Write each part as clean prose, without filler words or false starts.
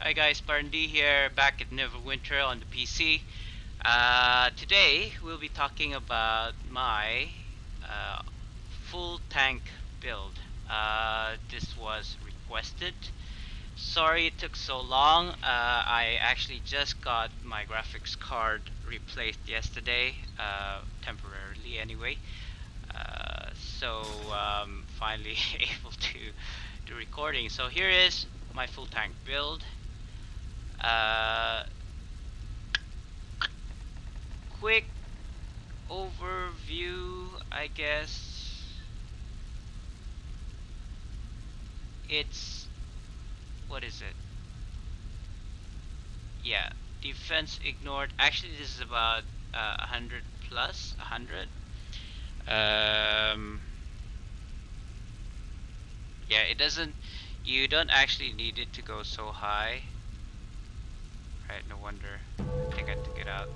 Hi guys, SpartanDee here, back at Neverwinter on the PC. Today we'll be talking about my uh, full tank build. This was requested. Sorry it took so long. I actually just got my graphics card replaced yesterday, temporarily anyway. So finally able to do recording. So here is my full tank build. Uh, Quick overview, I guess. It's what is it? Yeah, defense ignored. Actually, this is about 100 plus 100. Um, yeah, it doesn't. You don't actually need it to go so high, right? No wonder. I think I took it out.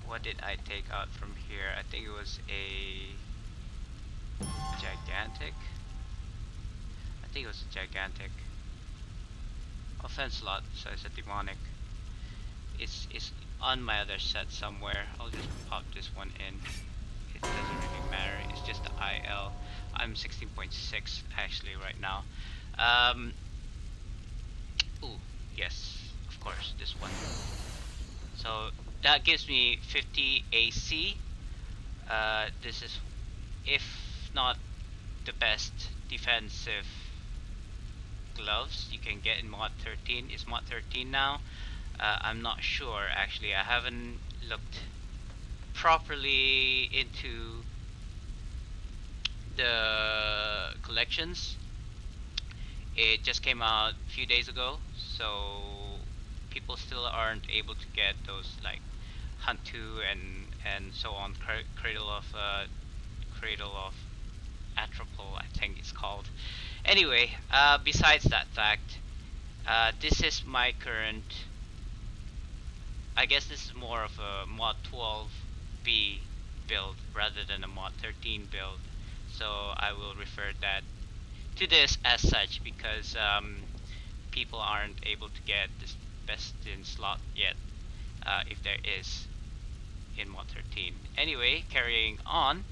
What did I take out from here? I think it was a gigantic. I think it was a gigantic. Offense lot, so it's a demonic. It's on my other set somewhere. I'll just pop this one in. It doesn't really matter. It's just the IL. I'm 16.6 actually right now. Ooh, yes, of course, this one. So that gives me 50 AC. This is, if not the best defensive gloves you can get in mod 13. It's mod 13 now. I'm not sure actually. I haven't looked properly into the collections. It just came out a few days ago, so people still aren't able to get those like Hunt 2 and so on. Cradle of Atropol, I think it's called. Anyway, besides that fact, this is my current. I guess this is more of a mod 12B build rather than a mod 13 build. So I will refer that to this as such because people aren't able to get this best in slot yet, if there is in mod 13. Anyway, carrying on.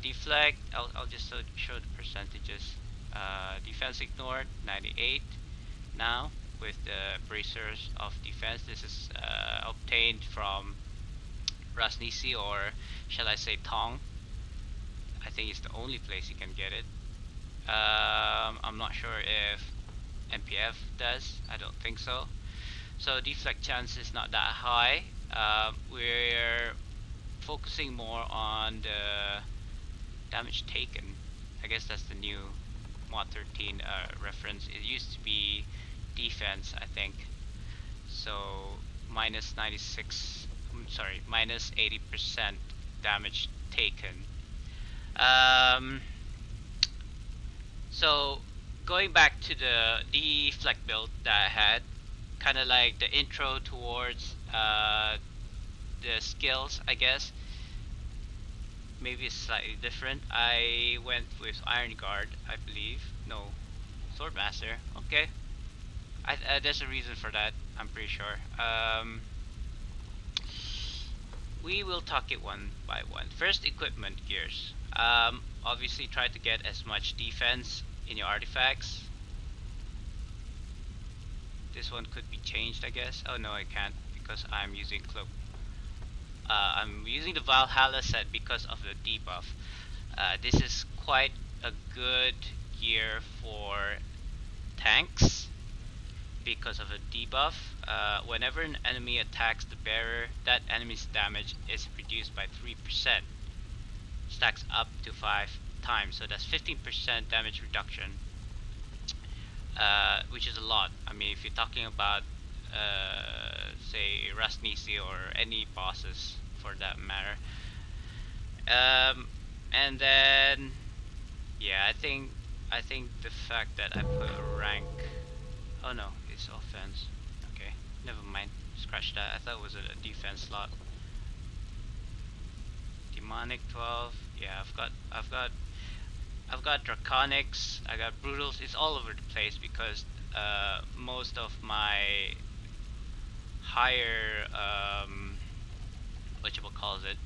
Deflect, I'll just show the percentages. Defense ignored, 98 now with the bracers of defense. This is obtained from Rasnisi, or shall I say Tong. I think it's the only place you can get it. I'm not sure if MPF does. I don't think so. So deflect chance is not that high. We're focusing more on the damage taken. I guess that's the new mod 13 reference. It used to be defense, I think. So minus 96. Sorry, minus 80% damage taken. So going back to the deflect build that I had, kind of like the intro towards the skills, I guess. Maybe it's slightly different. I went with Iron Guard, I believe. No, Swordmaster. Okay. There's a reason for that, I'm pretty sure. We will talk it one by one. First, equipment gears. Obviously try to get as much defense in your artifacts. This one could be changed, I guess. Oh no, I can't because I'm using cloak. I'm using the Valhalla set because of the debuff. This is quite a good gear for tanks because of a debuff. Whenever an enemy attacks the bearer, that enemy's damage is reduced by 3%. Stacks up to 5 times, so that's 15% damage reduction, which is a lot. I mean, if you're talking about say Rasnisi or any bosses for that matter. And then yeah, I think the fact that I put a rank. Oh no, it's offense. Okay, never mind. Scratch that. I thought it was a defense slot. Demonic 12. Yeah, I've got Draconics. I got Brutals. It's all over the place because most of my higher what you call it.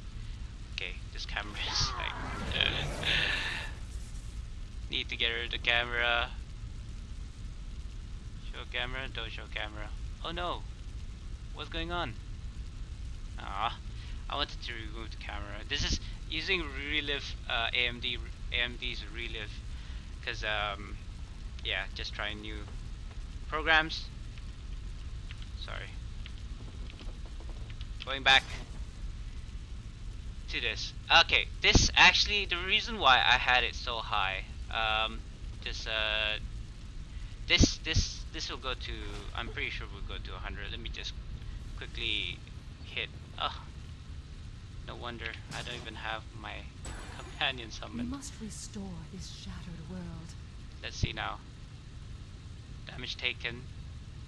Okay, this camera is like need to get rid of the camera. Show camera, don't show camera. Oh no, what's going on? Ah, I wanted to remove the camera. This is using Relive, AMD's Relive, because yeah, just trying new programs. Sorry. Going back to this. Okay, this actually the reason why I had it so high. Just this will go to. I'm pretty sure we'll go to 100. Let me just quickly hit. Oh, no wonder I don't even have my companion We summoned. must restore this shattered world. Let's see now. Damage taken,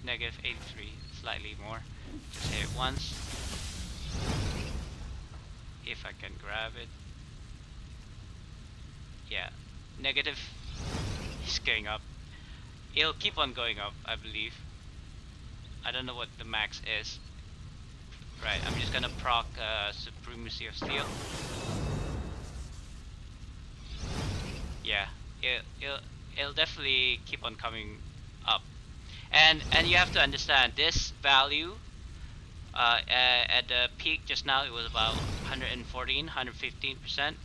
negative 83, slightly more. Just hit it once. If I can grab it. Yeah, negative. He's going up. It'll keep on going up, I believe. I don't know what the max is. Right, I'm just gonna proc Supremacy of Steel. Yeah, it'll definitely keep on coming up. And you have to understand this value. At the peak just now, it was about 115%.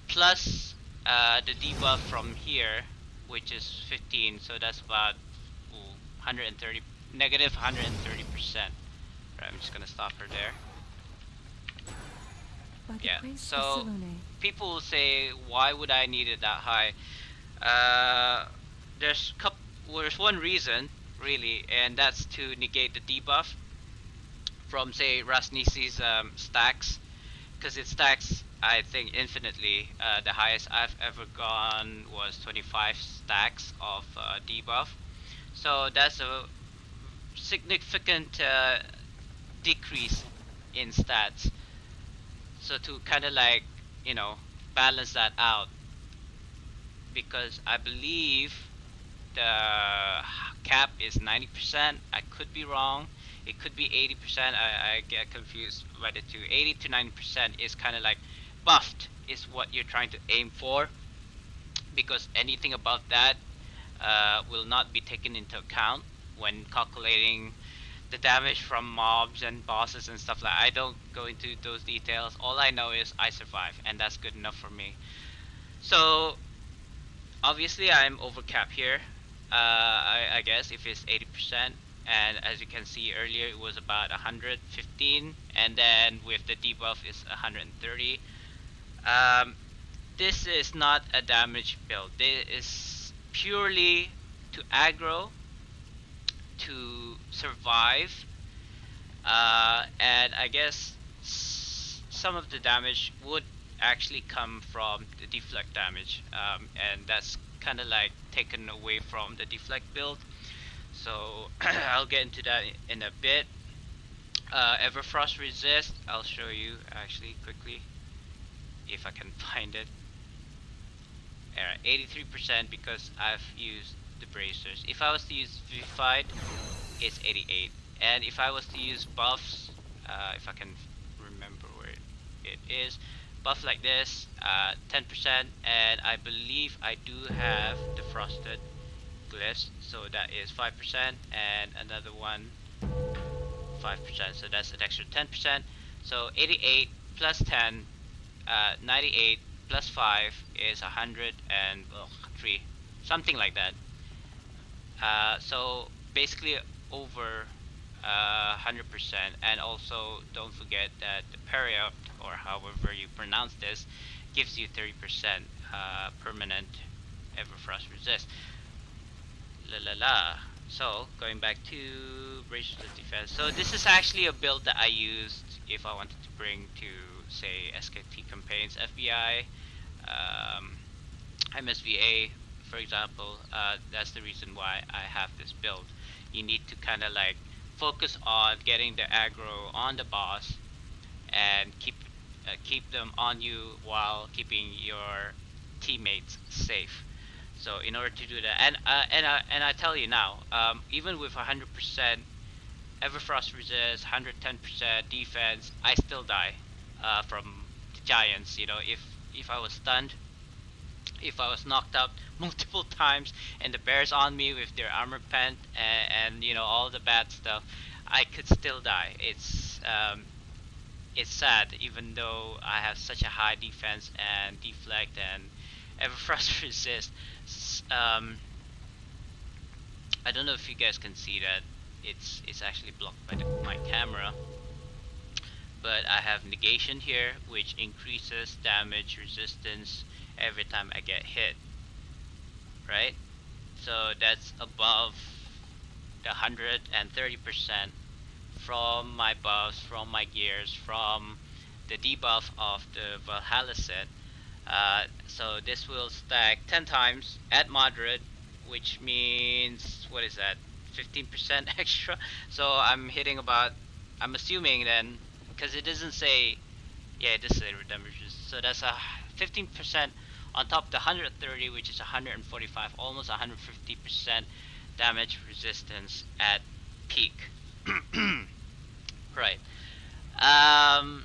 Plus the debuff from here, which is 15, so that's about 130, negative 130%. Right, I'm just gonna stop her there. By the Yeah, grace so of Selene, people will say, why would I need it that high? There's one reason, really, and that's to negate the debuff from, say, Rasnisi's stacks, because it stacks, I think, infinitely. The highest I've ever gone was 25 stacks of debuff, so that's a significant decrease in stats. So to kind of like, you know, balance that out, because I believe the cap is 90%. I could be wrong. It could be 80%. I get confused by the two. 80 to 90% is kind of like buffed is what you're trying to aim for, because anything above that will not be taken into account when calculating the damage from mobs and bosses and stuff like that. I don't go into those details. All I know is I survive, and that's good enough for me. So obviously I'm over cap here. I guess if it's 80%, and as you can see earlier, it was about 115, and then with the debuff is 130. This is not a damage build. This is purely to aggro, to survive, and I guess some of the damage would actually come from the deflect damage, and that's kind of like taken away from the deflect build. So I'll get into that in a bit. Everfrost resist, I'll show you actually quickly if I can find it. 83% because I've used the bracers. If I was to use Vivified, it's 88. And if I was to use buffs, if I can remember where it is, buff like this, 10%, and I believe I do have the frosted glyphs, so that is 5%, and another one 5%, so that's an extra 10%. So 88 plus 10, 98 plus 5 is 103, something like that. So basically over 100%, and also don't forget that the periop, or however you pronounce this, gives you 30% permanent Everfrost resist. So going back to Bracers of Defense, so this is actually a build that I used if I wanted to bring to, say, SKT campaigns, FBI, MSVA, for example. That's the reason why I have this build. You need to kind of like focus on getting the aggro on the boss and keep them on you while keeping your teammates safe. So in order to do that, and I tell you now, even with 100% Everfrost resist, 110% defense, I still die from the giants. You know, if I was stunned, if I was knocked out multiple times, and the bears on me with their armor pent and you know all the bad stuff, I could still die. It's sad, even though I have such a high defense and deflect and Everfrost resist. Um, I don't know if you guys can see that. It's actually blocked by my camera, but I have negation here, which increases damage resistance every time I get hit, right? So that's above the 130% from my buffs, from my gears, from the debuff of the Valhalla set. So this will stack 10 times at moderate, which means, what is that, 15% extra? So I'm hitting about, I'm assuming then, because it doesn't say, yeah, it does say redemption. So that's a 15% on top of the 130, which is 145, almost 150% damage resistance at peak. Right. Um,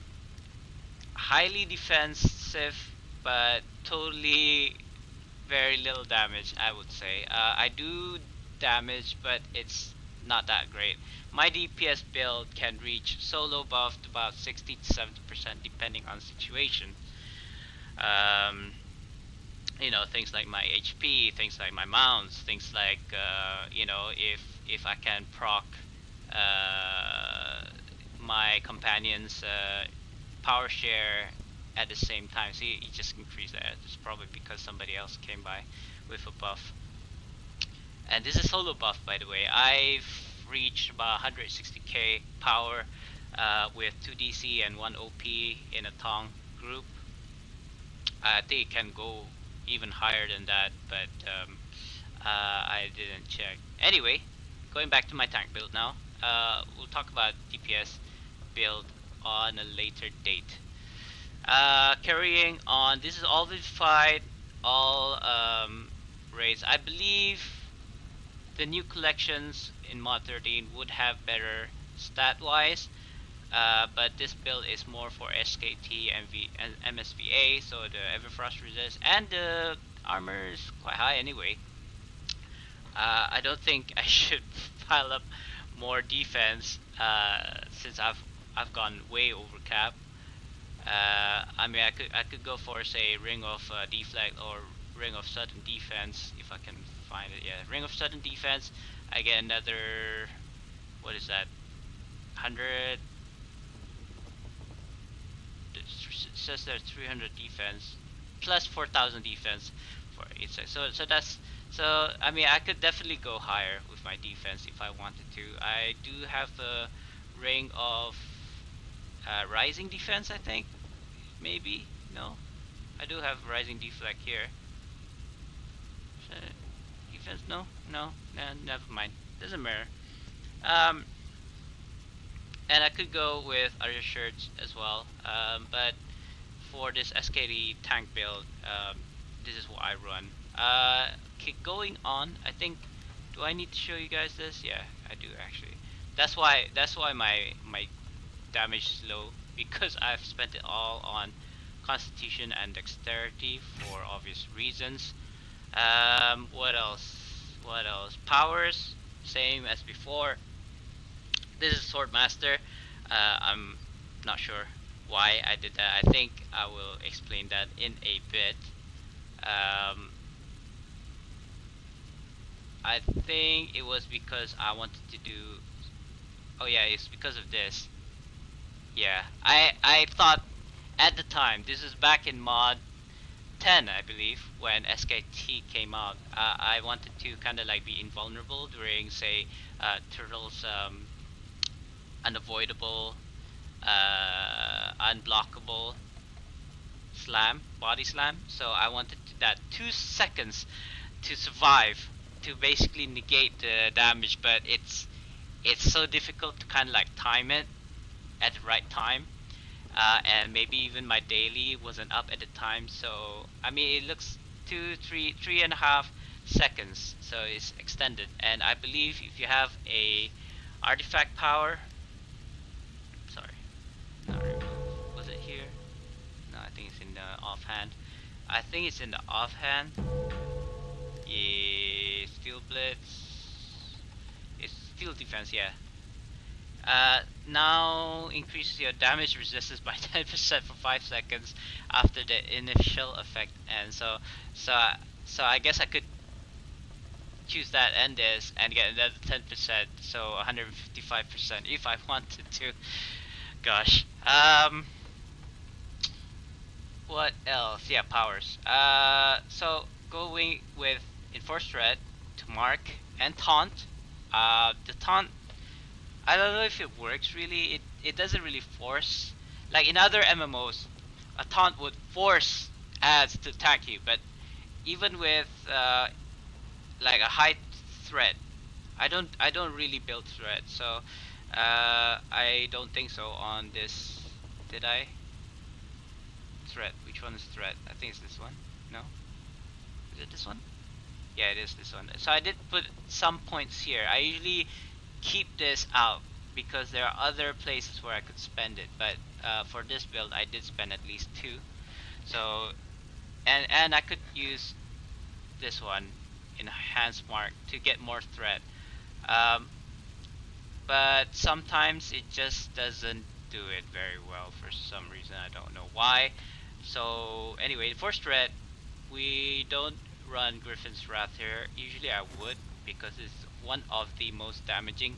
Highly defensive, but totally very little damage, I would say. I do damage, but it's not that great. My DPS build can reach solo buff to about 60 to 70% depending on situation. Um, you know, things like my HP, things like my mounts, things like you know, if I can proc uh, my companions power share at the same time. See, you just increase that. It's probably because somebody else came by with a buff. And this is solo buff, by the way. I've reached about 160k power with 2 DC and 1 OP in a Tong group. I think it can go even higher than that, but I didn't check. Anyway, going back to my tank build now. We'll talk about DPS build on a later date. Carrying on, this is all verified, all raids. I believe the new collections in mod 13 would have better stat wise, but this build is more for SKT and MSVA, so the Everfrost resist and the armor is quite high anyway. I don't think I should pile up more defense since I've gone way over cap. I mean, I could go for, say, ring of deflect or ring of sudden defense if I can find it. Yeah, ring of sudden defense. I get another, what is that? 100. It says there's 300 defense plus 4,000 defense for each side. So that's, so I mean, I could definitely go higher with my defense if I wanted to. I do have a ring of rising defense, I think. Maybe? No? I do have rising deflect here. Defense? No? No? Never mind. Doesn't matter. Um, and I could go with other shirts as well. But for this SKD tank build, this is what I run. Going on, I think, do I need to show you guys this? Yeah, I do actually. That's why my damage is low, because I've spent it all on constitution and dexterity for obvious reasons. What else? What else? Powers, same as before. This is Swordmaster. I'm not sure why I did that. I think I will explain that in a bit. I think it was because I wanted to do. Oh yeah, it's because of this. Yeah, I thought at the time, this is back in mod 10, I believe, when SKT came out. I wanted to kind of like be invulnerable during, say, Turtle's unavoidable, unblockable slam, body slam. So I wanted that 2 seconds to survive, to basically negate the damage, but it's so difficult to kind of like time it at the right time. And maybe even my daily wasn't up at the time, so I mean it looks 2, 3, 3.5 seconds, so it's extended. And I believe if you have a artifact power, sorry, not remove, was it here? No, I think it's in the offhand. I think it's in the offhand. Yeah, steel blitz. It's steel defense, yeah. Now increases your damage resistance by 10% for 5 seconds after the initial effect ends. So I guess I could choose that and this and get another 10%, so 155% if I wanted to. Gosh. What else? Yeah, powers. So going with Enforced Threat to mark and taunt. The taunt, I don't know if it works really. It doesn't really force. Like in other MMOs, a taunt would force ads to attack you, but even with like a high threat, I don't really build threat, so I don't think so on this. Did I? Threat. Which one is threat? I think it's this one. No? Is it this one? Yeah, it is this one. So I did put some points here. I usually keep this out because there are other places where I could spend it, but for this build I did spend at least 2. So and I could use this one, enhance mark, to get more threat. Um, but sometimes it just doesn't do it very well for some reason. I don't know why. So anyway, for threat, we don't run Griffin's Wrath here. Usually I would, because it's one of the most damaging,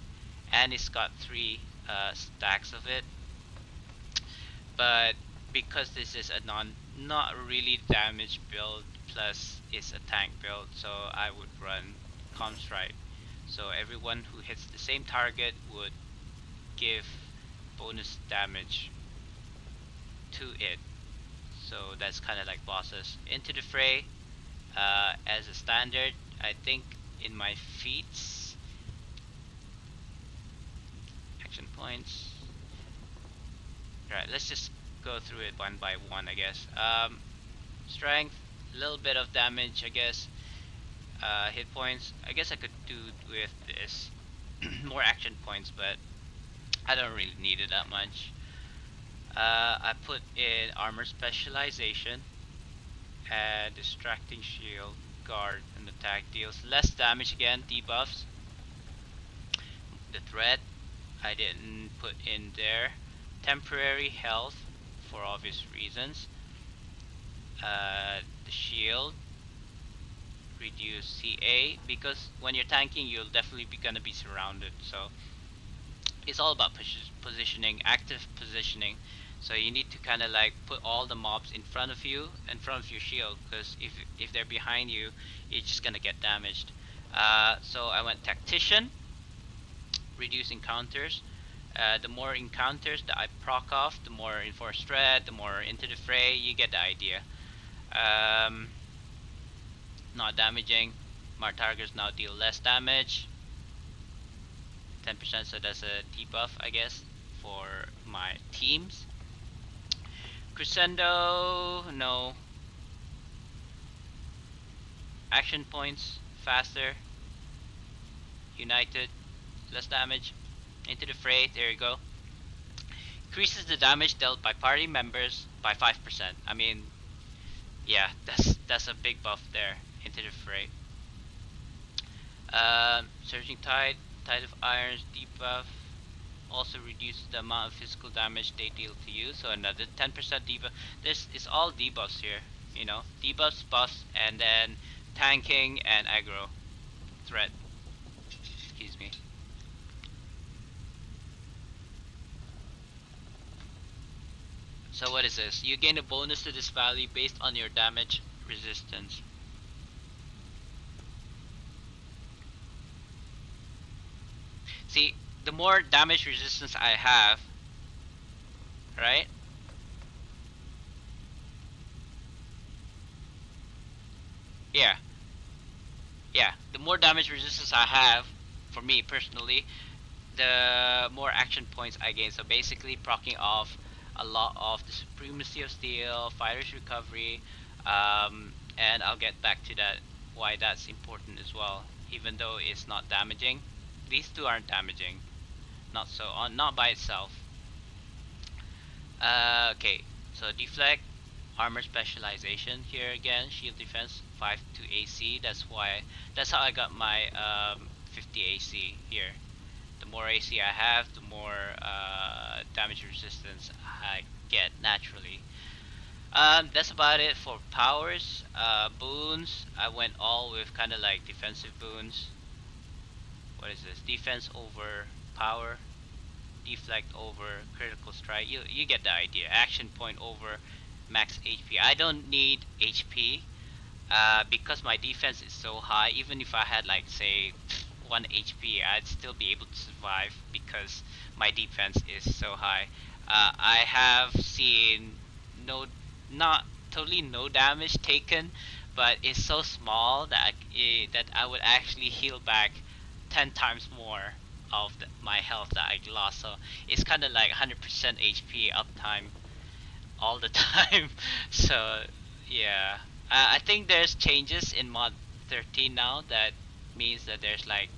and it's got 3 stacks of it. But because this is a not really damage build, plus it's a tank build, so I would run Comstrike. So everyone who hits the same target would give bonus damage to it. So that's kind of like bosses. Into the Fray, as a standard, I think in my feats, action points. Right, let's just go through it one by one, I guess. Strength, a little bit of damage, I guess. Hit points, I guess I could do with this. More action points, but I don't really need it that much. I put in armor specialization, and distracting shield, guard, and attack deals less damage again, debuffs. The threat, I didn't put in there. Temporary health, for obvious reasons. The shield, reduce CA, because when you're tanking you'll definitely be gonna be surrounded, so it's all about positioning, active positioning. So you need to kind of like put all the mobs in front of you, in front of your shield, because if they're behind you, you're just gonna get damaged. So I went tactician, reduce encounters. The more encounters that I proc off, the more enforced threat, the more into the fray. You get the idea. Not damaging. My targets now deal less damage. 10%, so that's a debuff, I guess, for my teams. Crescendo, no. Action points, faster. United, less damage. Into the fray, there you go. Increases the damage dealt by party members by 5%. I mean, yeah, that's a big buff there. Into the fray. Surging Tide, Tide of Irons debuff also reduces the amount of physical damage they deal to you, so another 10% debuff. This is all debuffs here, you know, debuffs, buffs, and then tanking and aggro threat. Excuse me. So what is this? You gain a bonus to this value based on your damage resistance. See, the more damage resistance I have, right? Yeah. Yeah, the more damage resistance I have, for me personally, the more action points I gain. So basically proccing off a lot of the Supremacy of Steel, Fighter's Recovery, and I'll get back to that why that's important as well. Even though it's not damaging, these two aren't damaging. Not so on, not by itself. Okay, so deflect, armor specialization here again, shield defense 5 to AC. That's how I got my 50 AC here. The more AC I have, the more damage resistance I get naturally. That's about it for powers. Boons, I went all with kind of like defensive boons. What is this? Defense over power, deflect over critical strike. You get the idea. Action point over max HP. I don't need HP because my defense is so high. Even if I had like say 1 HP, I'd still be able to survive because my defense is so high. I have seen no, not totally no damage taken, but it's so small that that I would actually heal back 10 times more of my health that I lost. So it's kind of like 100% HP uptime all the time. So yeah, I think there's changes in mod 13 now that means that there's like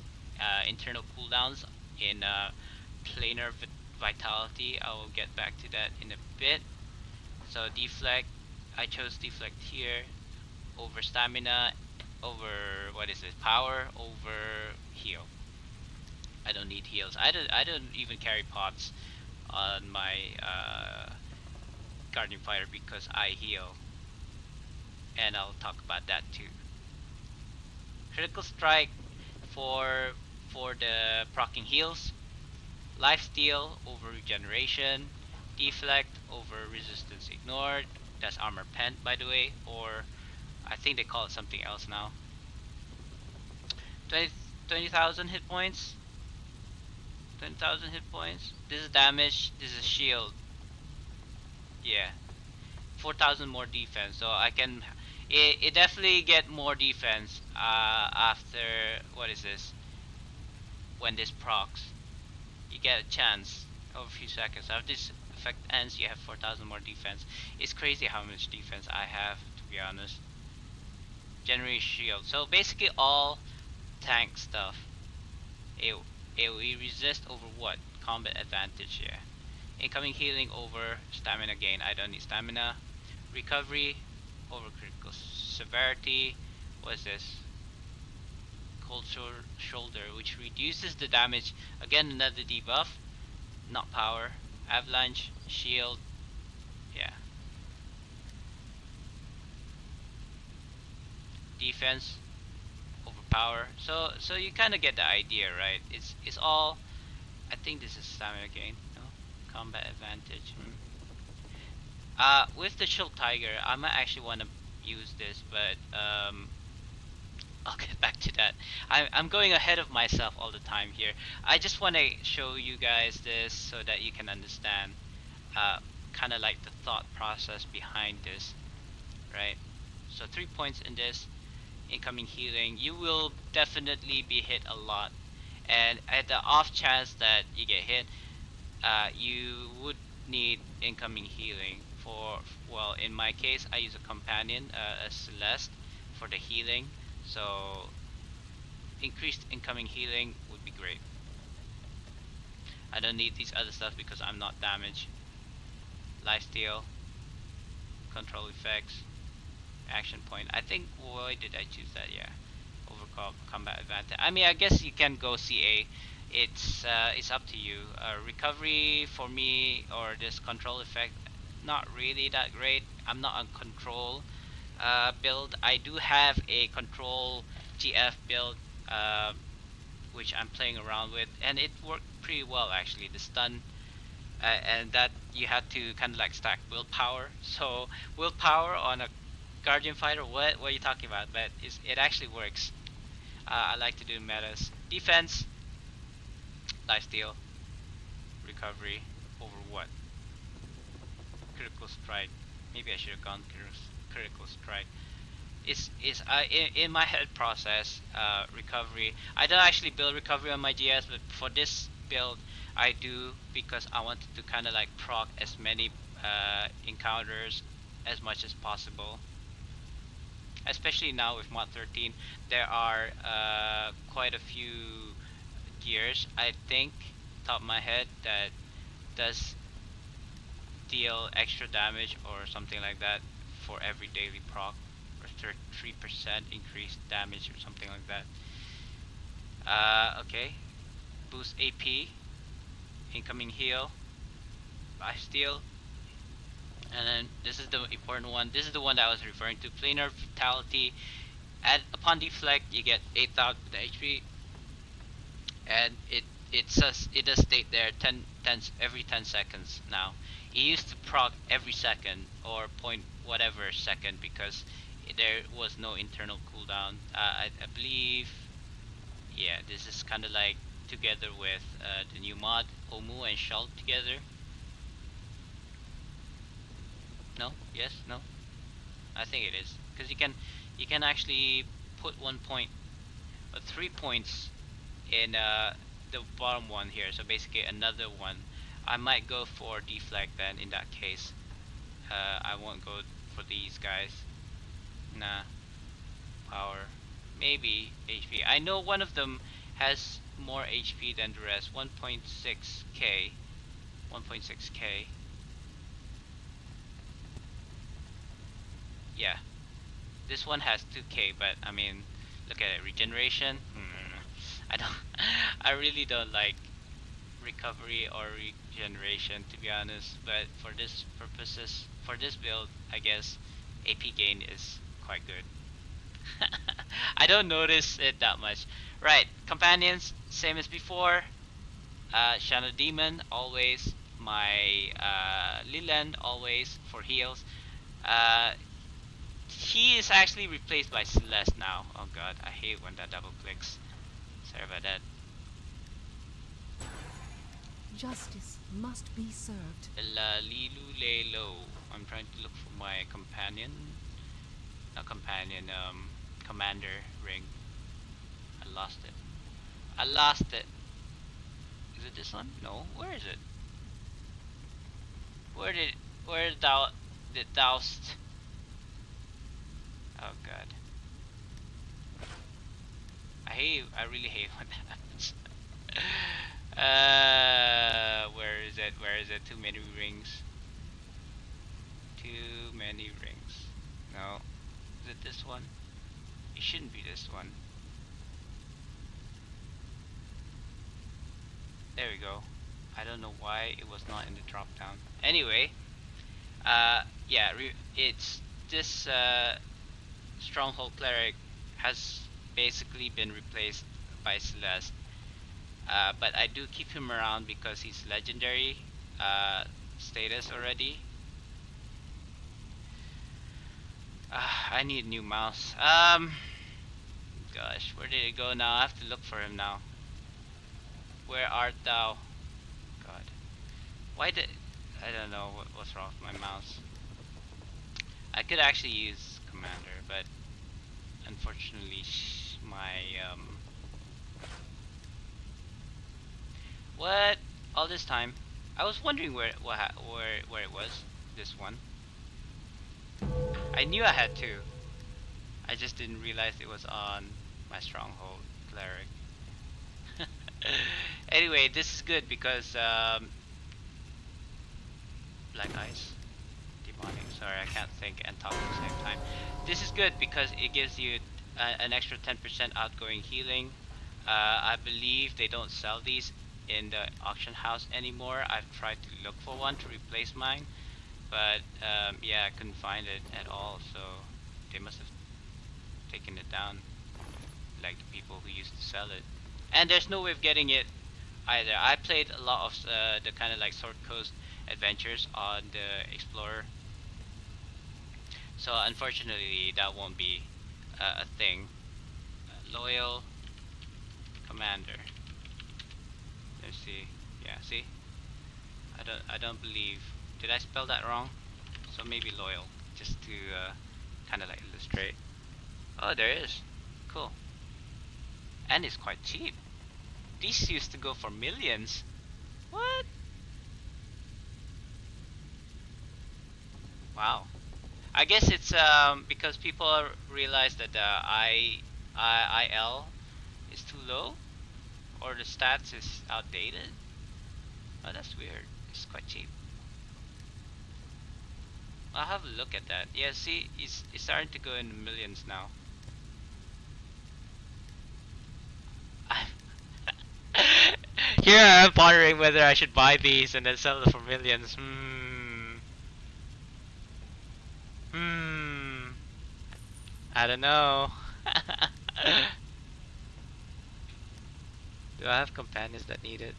internal cooldowns in planar vitality. I will get back to that in a bit. So deflect, I chose deflect here over stamina, over what is it, power, over heal. I don't need heals. I don't even carry pots on my guardian fighter because I heal, and I'll talk about that too. Critical strike for the proccing heals, lifesteal over regeneration, deflect over resistance ignored. That's armor pent, by the way, or I think they call it something else now. 20,000 hit points. 20,000 hit points. This is damage. This is shield. Yeah, 4,000 more defense. So I can. It definitely get more defense after what is this? When this procs, you get a chance of a few seconds. After this effect ends, you have 4,000 more defense. It's crazy how much defense I have, to be honest. Generate shield. So basically all tank stuff. AoE resist over what? Combat advantage, yeah. Incoming healing over stamina gain. I don't need stamina. Recovery over critical severity. What is this? Cold shoulder, which reduces the damage. Again, another debuff. Not power. Avalanche, shield. Yeah. Defense over power. So you kind of get the idea, right? It's all. I think this is stamina gain. No, combat advantage. With the shield tiger, I might actually want to use this, but I'll get back to that. I'm going ahead of myself all the time here. I just want to show you guys this so that you can understand, kind of like the thought process behind this, right? So 3 points in this. Incoming healing, you will definitely be hit a lot, and at the off chance that you get hit, you would need incoming healing for, well, in my case I use a companion, a Celeste, for the healing. So increased incoming healing would be great. I don't need these other stuff because I'm not damaged. Lifesteal, control effects, action point. I think, why did I choose that? Yeah, over combat advantage. I mean, I guess you can go CA. It's up to you. Recovery for me, or this control effect, not really that great. I'm not on control build. I do have a control GF build, which I'm playing around with, and it worked pretty well actually. The stun, and that you have to kind of like stack willpower. So willpower on a guardian fighter, what are you talking about? But it actually works. I like to do metas. Defense, lifesteal, recovery over what? Critical strike. Maybe I should have gone critical strike. Is in my head process, recovery. I don't actually build recovery on my GS, but for this build I do, because I wanted to kind of like proc as many encounters as much as possible. especially now with mod 13, there are quite a few gears, I think, top of my head, that does deal extra damage or something like that for every daily proc, or 3% increased damage or something like that. Okay, boost AP, incoming heal, lifesteal, and then this is the important one. This is the one that I was referring to. Planar Vitality. Upon deflect, you get 8,000 HP, and it does state there 10 every 10 seconds now. It used to proc every second or point whatever second because there was no internal cooldown. I believe, yeah, this is kind of like together with the new mod Omu and Shalt together. No? Yes? No? I think it is because you can actually put 1 point or 3 points in the bottom one here, so basically another one. I might go for deflect then in that case. I won't go for these guys. Nah. Power. Maybe HP. I know one of them has more HP than the rest. 1.6k. 1.6k. Yeah. This one has 2k, but I mean, look at it. Regeneration. I don't. I really don't like recovery or regeneration, to be honest. But for this purposes, for this build, I guess AP gain is quite good. I don't notice it that much. Right, companions, same as before. Shadow Demon always. My Leland always for heals. Uh, he is actually replaced by Celeste now. Oh god, I hate when that double clicks. Sorry about that. Justice must be served. La Lilu Lelo. I'm trying to look for my companion. Not companion, commander ring. I lost it. I lost it. Is it this one? No. Where is it? Where did thou'st? Oh god. I really hate when that happens. Where is it? Where is it? Too many rings. Too many rings. No. Is it this one? It shouldn't be this one. There we go. I don't know why it was not in the drop down. Anyway, yeah, it's this Stronghold Cleric has basically been replaced by Celeste. But I do keep him around because he's legendary status already. I need a new mouse. Gosh, where did it go now? I have to look for him now. Where art thou? God. Why did... I don't know what's wrong with my mouse. I could actually use Commander, but unfortunately my what? All this time I was wondering where it was, this one. I knew I had two. I just didn't realize it was on my Stronghold Cleric. Anyway, this is good because Black Ice, Demonic. Sorry, I can't think and talk at the same time. This is good because it gives you an extra 10% outgoing healing. I believe they don't sell these in the auction house anymore. I've tried to look for one to replace mine, but yeah, I couldn't find it at all. So they must have taken it down, like the people who used to sell it. And there's no way of getting it either. I played a lot of the kind of like Sword Coast adventures on the Explorer, so unfortunately that won't be a thing. Loyal Commander. Let's see. Yeah, see. I don't believe. Did I spell that wrong? So maybe loyal, just to kind of like illustrate. Oh, there is. Cool. And it's quite cheap. These used to go for millions. What? Wow. I guess it's because people realize that the IL is too low, or the stats is outdated. Oh, that's weird. It's quite cheap. I'll have a look at that. Yeah, see, it's starting to go in the millions now. I'm Here I am pondering whether I should buy these and then sell them for millions. Hmm. I don't know. Do I have companions that need it?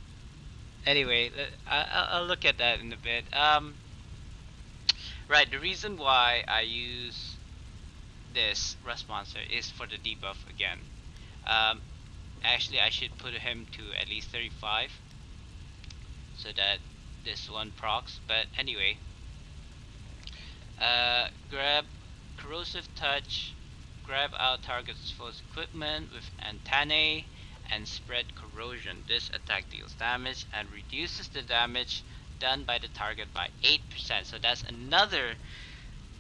Anyway, I'll look at that in a bit. Right. The reason why I use this Rust Monster is for the debuff again. Um, Actually, I should put him to at least 35 so that this one procs. But anyway, grab corrosive touch, grab out target's foe's equipment with antennae, and spread corrosion. This attack deals damage and reduces the damage done by the target by 8%. So that's another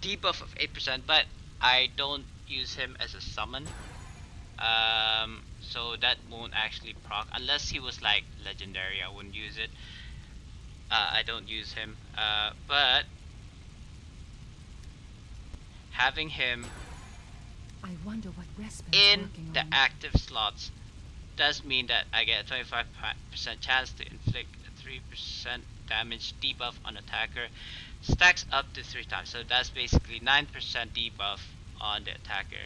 debuff of 8%, but I don't use him as a summon. So that won't actually proc unless he was like legendary. I wouldn't use it. I don't use him. But having him I wonder what Respin's in working the on. active slots does mean that I get a 25% chance to inflict a 3% damage debuff on attacker. Stacks up to 3 times. So that's basically 9% debuff on the attacker.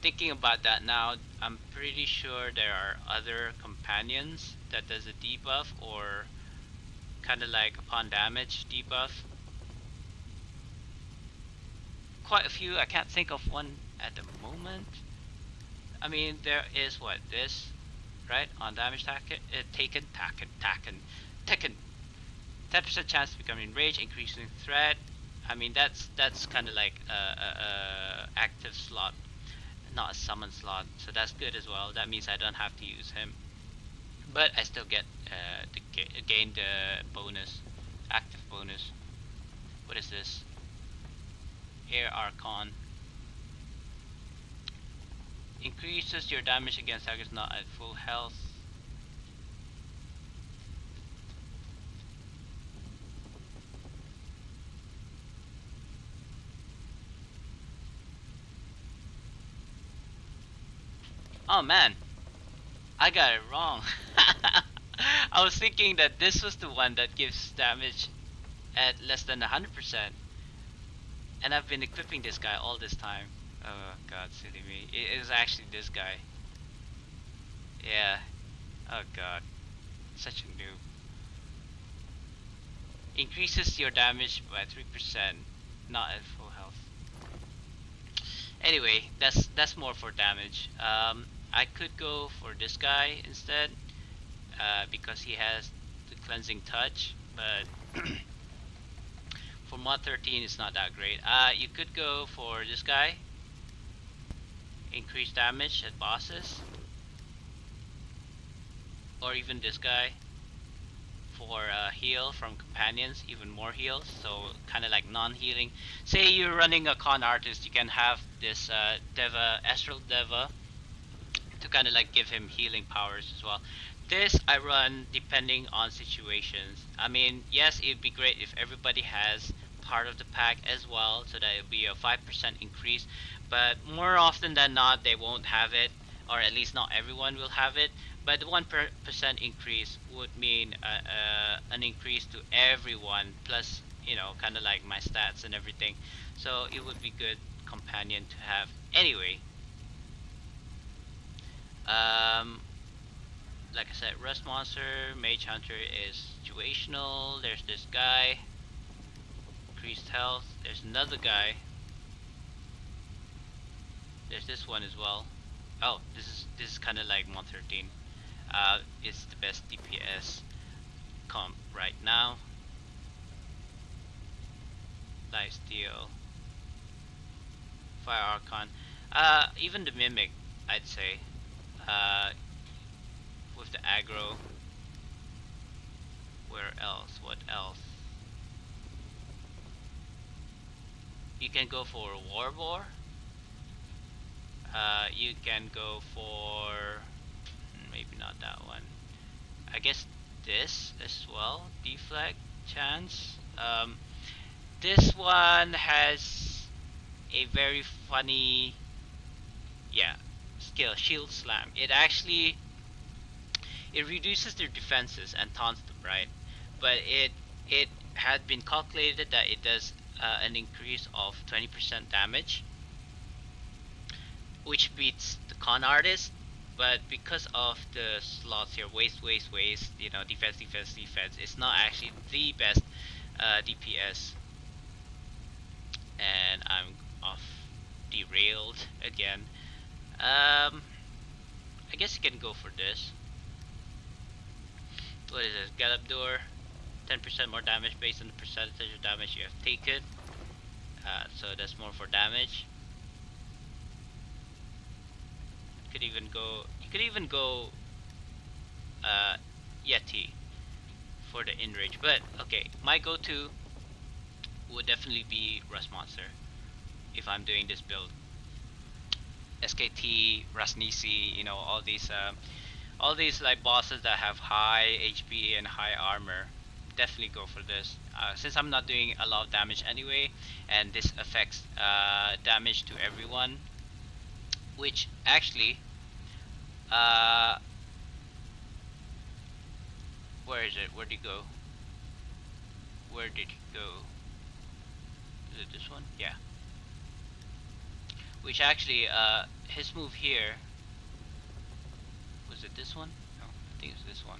Thinking about that now, I'm pretty sure there are other companions that does a debuff or kind of like upon damage debuff. Quite a few. I can't think of one at the moment. I mean, there is what this, right? On damage taken. 10% chance to become enraged, increasing threat. I mean, that's kind of like a active slot, not a summon slot, so that's good as well. That means I don't have to use him, but I still get gain the bonus, active bonus. What is this? Air Archon. Increases your damage against targets not at full health. Oh man, I got it wrong. I was thinking that this was the one that gives damage at less than 100%, and I've been equipping this guy all this time. Oh god, silly me. It is actually this guy. Yeah. Oh god, such a noob. Increases your damage by 3%, not at full health. Anyway, that's more for damage. I could go for this guy instead, because he has the cleansing touch, but for mod 13 it's not that great. You could go for this guy, increase damage at bosses, or even this guy for heal from companions, even more heals, so kind of like non-healing. Say you're running a con artist, you can have this Deva, Astral Deva, to kind of like give him healing powers as well. This I run depending on situations. I mean, yes, it'd be great if everybody has part of the pack as well, so that it'll be a 5% increase, but more often than not they won't have it, or at least not everyone will have it. But the 1% increase would mean an increase to everyone, plus, you know, kind of like my stats and everything. So it would be good companion to have. Anyway, like I said, Rust Monster, Mage Hunter is situational. There's this guy, increased health. There's another guy. There's this one as well. Oh, this is kind of like mod 13. It's the best DPS comp right now. Lifesteal, Fire Archon, even the Mimic, I'd say, with the aggro. Where else? What else? You can go for War. You can go for maybe not that one. I guess this as well. Deflect chance. This one has a very funny, yeah, skill. Shield slam. It reduces their defenses and taunts them, right? But it had been calculated that it does an increase of 20% damage, which beats the con artist. But because of the slots here, waste, you know, defense, it's not actually the best DPS. And I'm off derailed again. I guess you can go for this. What is this? Galabdur, 10% more damage based on the percentage of damage you have taken. So that's more for damage. You could even go Yeti for the enrage. But okay, my go-to would definitely be Rust Monster if I'm doing this build. SKT, Rasnisi, you know, all these like bosses that have high HP and high armor, definitely go for this. Since I'm not doing a lot of damage anyway, and this affects damage to everyone, which actually, where is it? Where did it go? Where did it go? Is it this one? Yeah. Which actually, his move here, was it this one? No, I think it's this one.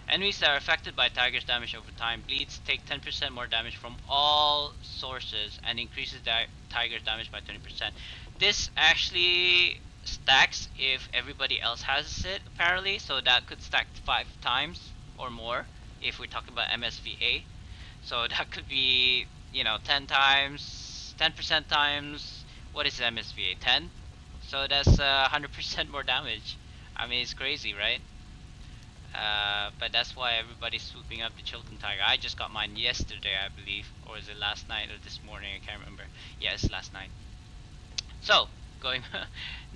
Enemies that are affected by Tiger's damage over time, bleeds take 10% more damage from all sources and increases Tiger's damage by 20%. This actually stacks if everybody else has it, apparently, so that could stack 5 times or more if we're talking about MSVA. So that could be, you know, 10 times, 10% times, what is MSVA? 10? So that's 100% more damage. I mean, it's crazy, right? But that's why everybody's swooping up the Chilton Tiger. I just got mine yesterday, I believe. Or is it last night or this morning? I can't remember. Yeah, it's last night. So, going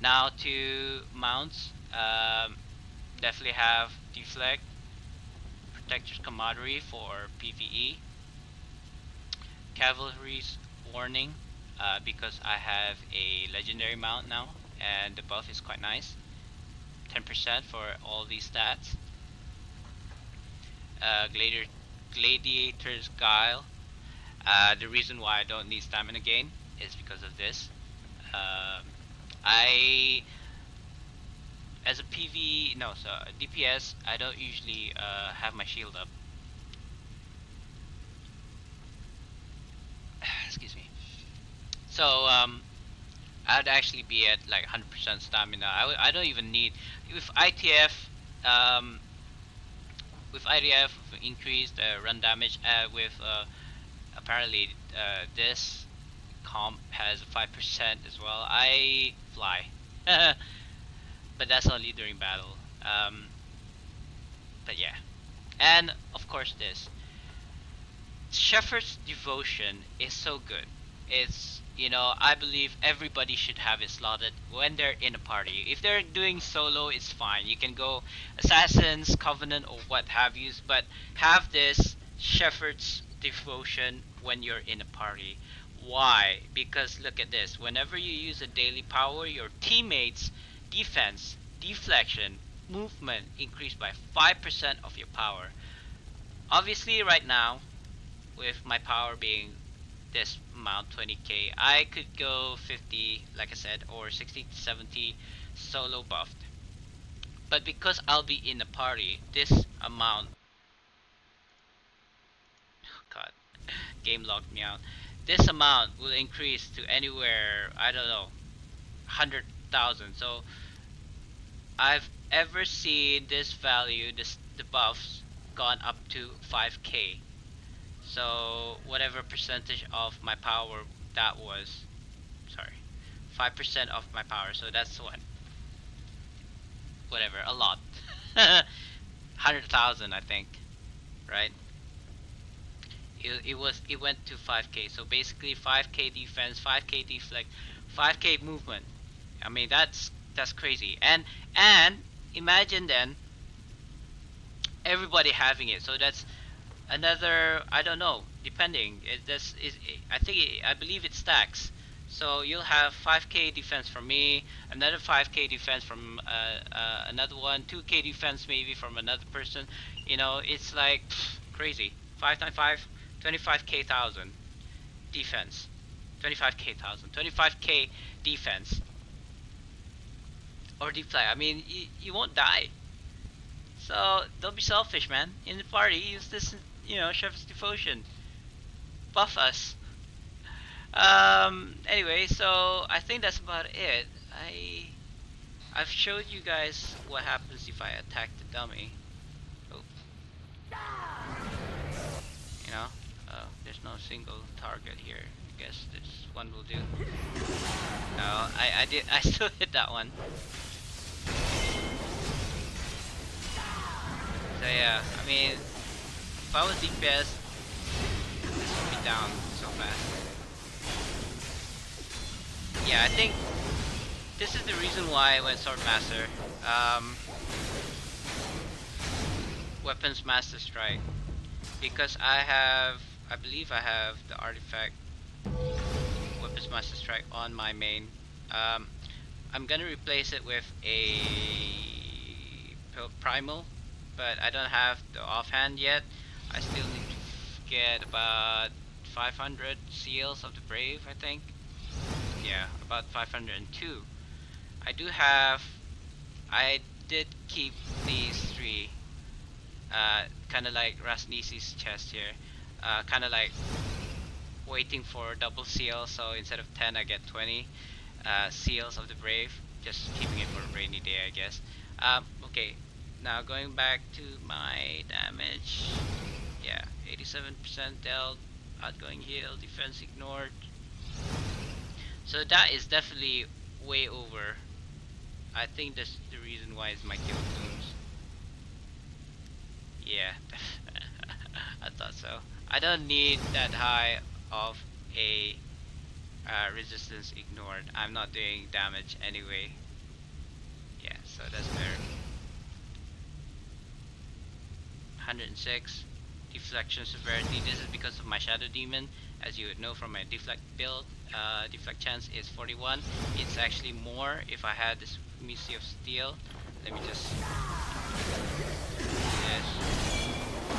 now to mounts. Definitely have Deflect, Protector's Camaraderie for PvE. Cavalry's Warning, because I have a legendary mount now, and the buff is quite nice. 10% for all these stats. Gladiator's Guile. The reason why I don't need stamina gain is because of this. I, as a DPS, I don't usually have my shield up. Excuse me. So I'd actually be at like 100% stamina. I don't even need, with ITF. With IDF increased run damage, with apparently this comp has 5% as well. I fly, but that's only during battle. But yeah, and of course this Shepherd's Devotion is so good. It's, you know, I believe everybody should have it slotted when they're in a party. If they're doing solo, it's fine. You can go Assassins, Covenant, or what have you, but have this Shepherd's Devotion when you're in a party. Why? Because look at this. Whenever you use a daily power, your teammates' defense, deflection, movement increase by 5% of your power. Obviously, right now, with my power being this amount, 20k, I could go 50, like I said, or 60 to 70 solo buffed. But because I'll be in a party, this amount, oh god, game logged me out. This amount will increase to anywhere, I don't know, 100,000. So I've ever seen this value, the buffs, gone up to 5k. So whatever percentage of my power that was, sorry, 5% of my power, so that's what, whatever, a lot. 100,000 I think, right? it went to 5k. So basically 5k defense, 5k deflect, 5k movement. I mean that's crazy. And imagine then everybody having it. So that's another, I don't know, depending. I believe it stacks. So you'll have 5k defense from me, another 5k defense from another one, 2k defense maybe from another person. You know, it's like crazy. 595, 25k thousand defense, 25k thousand, 25k defense or deflect. I mean, you won't die. So don't be selfish, man. In the party, use this, Chef's Devotion. Buff us. Anyway, so I think that's about it. I've showed you guys what happens if I attack the dummy. Oh, you know, there's no single target here. I guess this one will do. No, I still hit that one. So yeah, I mean, if I was DPS, this would be down so fast. Yeah, I think this is the reason why I went Swordmaster. Weapons Master Strike. Because I believe I have the artifact Weapons Master Strike on my main. I'm gonna replace it with a Primal, but I don't have the offhand yet. I still need to get about 500 seals of the Brave, I think. Yeah, about 502. I did keep these three, kind of like Rasnisi's chest here, kind of like waiting for double seal, so instead of 10 I get 20 seals of the Brave, just keeping it for a rainy day, I guess. Okay, now going back to my damage. Yeah, 87% dealt, outgoing heal, defense ignored. So that is definitely way over. I think that's the reason why it's my kill tombs. Yeah, I thought so. I don't need that high of a resistance ignored. I'm not doing damage anyway. Yeah, so that's better. 106 deflection severity. This is because of my shadow demon. As you would know from my deflect build, deflect chance is 41. It's actually more if I had this Supremacy of Steel. Let me just do this.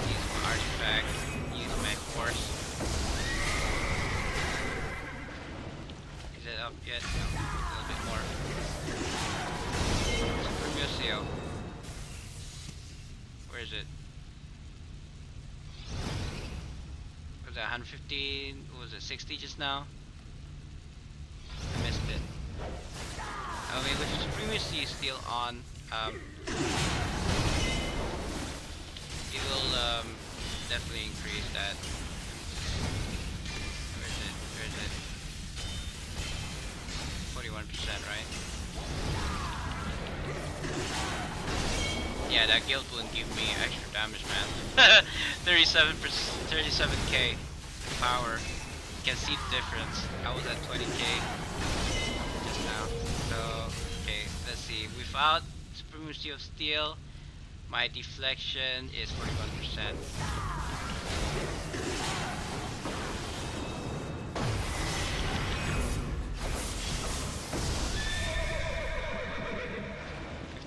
Use my artifact. Use my force. Is it up yet? No, a little bit more. Supremacy. Where is it? Was that 115? Was it 60 just now? I missed it. I mean, with Supremacy is still on, it will definitely increase that. Where is it? Where is it? 41%, right? Yeah, that guild wouldn't give me extra damage, man. 37k power. You can see the difference. I was at 20k just now. So, okay, let's see. Without Supremacy of Steel, my deflection is 41%.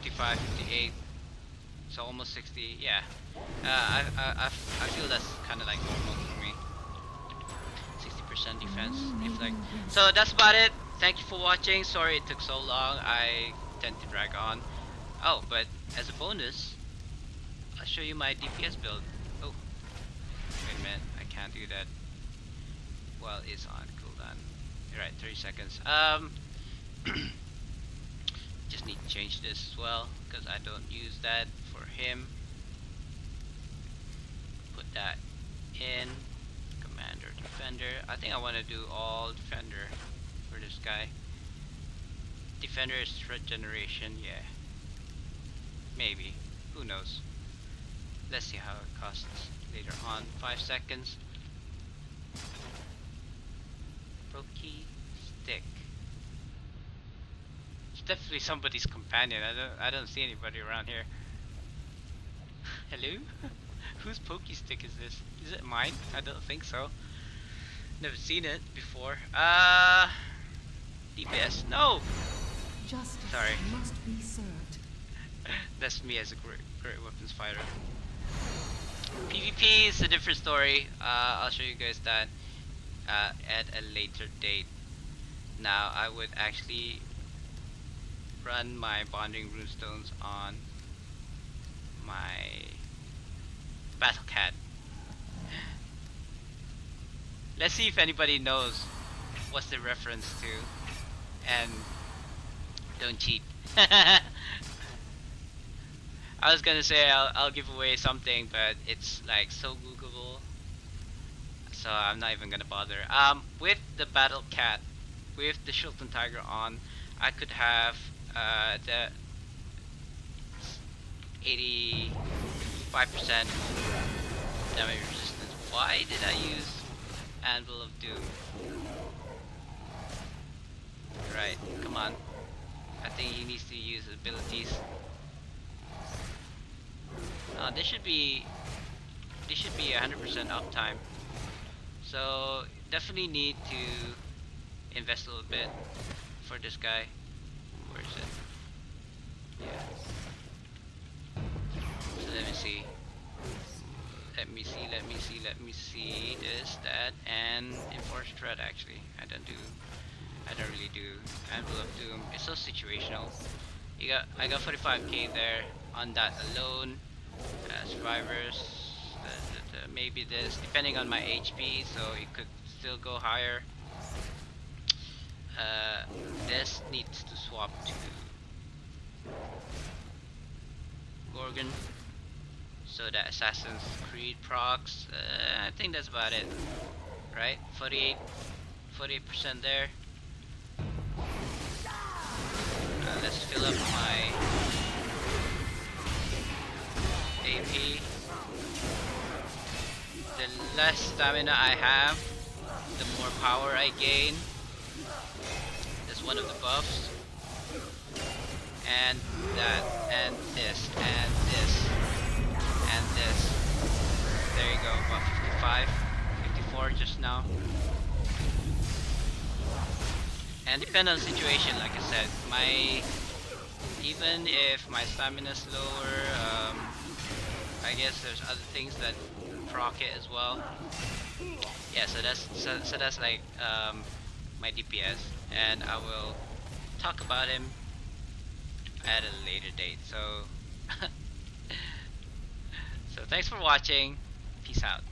$55, $58. So almost 60, yeah. I feel that's kind of like normal for me. 60% defense, deflect. So that's about it. Thank you for watching. Sorry it took so long. I tend to drag on. Oh, but as a bonus, I'll show you my DPS build. Oh, wait a minute. I can't do that. Well, it's on cooldown. You're right, 30 seconds. Just need to change this as well because I don't use that for him. Put that in commander defender. I think I want to do all defender for this guy. Defender is threat generation, yeah. Maybe, who knows. Let's see how it costs later on. 5 seconds. Pokey stick. It's definitely somebody's companion. I don't see anybody around here. Hello? Whose pokey stick is this? Is it mine? I don't think so. Never seen it before. DPS. No! Justice Sorry. must be served. That's me as a great weapons fighter. PvP is a different story. I'll show you guys that at a later date. Now I would actually run my bonding runestones on my battle cat. Let's see if anybody knows what's the reference to, and don't cheat. I was gonna say I'll give away something, but it's like so Googleable, so I'm not even gonna bother. With the battle cat, with the Shilton Tiger on, I could have the 85% damage resistance. Why did I use Anvil of Doom? Right, come on. I think he needs to use abilities. This should be 100% uptime. So definitely need to invest a little bit for this guy. Where is it? Yeah. So let me see this, that, and enforced threat. Actually, I don't really do Anvil of Doom. It's so situational. I got 45k there on that alone. Survivors, maybe this, depending on my HP, so it could still go higher. This needs to swap to Gorgon, so that Assassin's Creed procs. I think that's about it, right? 48% there. Let's fill up my AP. The less stamina I have, the more power I gain. That's one of the buffs. And that, and this, and this, and this. There you go, about 55, 54 just now. And depend on the situation, like I said. Even if my stamina is lower, I guess there's other things that proc it as well. Yeah, so that's like my DPS, and I will talk about him at a later date. So so thanks for watching. Peace out.